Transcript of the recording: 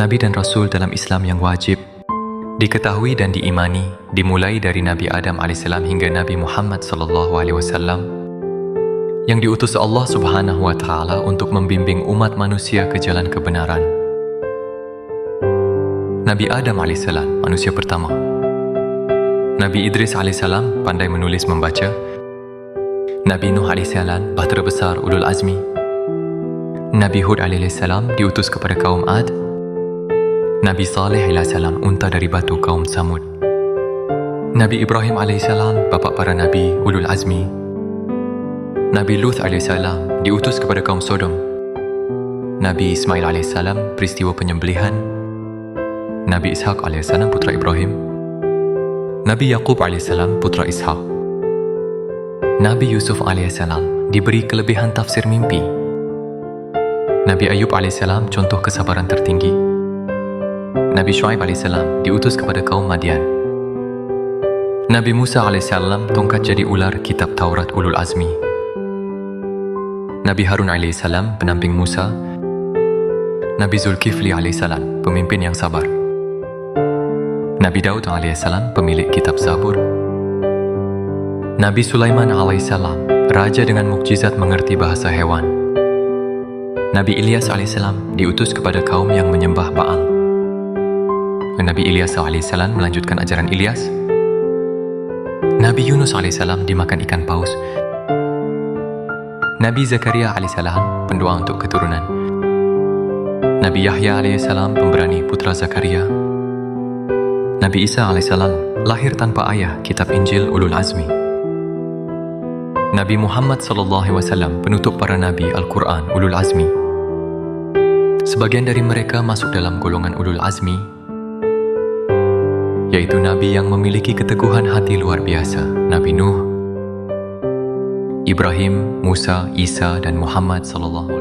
Nabi dan Rasul dalam Islam yang wajib diketahui dan diimani dimulai dari Nabi Adam AS hingga Nabi Muhammad SAW yang diutus Allah Subhanahu wa Ta'ala untuk membimbing umat manusia ke jalan kebenaran. Nabi Adam AS, manusia pertama. Nabi Idris AS, pandai menulis membaca. Nabi Nuh AS, bahtera besar ulul azmi. Nabi Hud AS diutus kepada kaum Ad. Nabi Saleh AS, unta dari batu kaum Samud. Nabi Ibrahim AS, bapa para Nabi ulul azmi. Nabi Lut AS diutus kepada kaum Sodom. Nabi Ismail AS, peristiwa penyembelihan. Nabi Ishaq AS, putra Ibrahim. Nabi Yaqub AS, putra Ishaq. Nabi Yusuf AS diberi kelebihan tafsir mimpi. Nabi Ayub AS, contoh kesabaran tertinggi. Nabi Shu'aib AS diutus kepada kaum Madian. Nabi Musa AS, tongkat jadi ular kitab Taurat ulul azmi. Nabi Harun AS, pendamping Musa. Nabi Zulkifli AS, pemimpin yang sabar. Nabi Daud AS, pemilik kitab Zabur. Nabi Sulaiman AS, raja dengan mukjizat mengerti bahasa hewan. Nabi Ilyas AS diutus kepada kaum yang menyembah Baal. Nabi Ilyas AS melanjutkan ajaran Ilyas. Nabi Yunus AS dimakan ikan paus. Nabi Zakaria AS pendoa untuk keturunan. Nabi Yahya AS pemberani putra Zakaria. Nabi Isa AS lahir tanpa ayah, kitab Injil ulul azmi. Nabi Muhammad SAW penutup para nabi Al-Quran ulul azmi. Sebagian dari mereka masuk dalam golongan ulul azmi, yaitu nabi yang memiliki keteguhan hati luar biasa. Nabi Nuh, Ibrahim, Musa, Isa dan Muhammad SAW.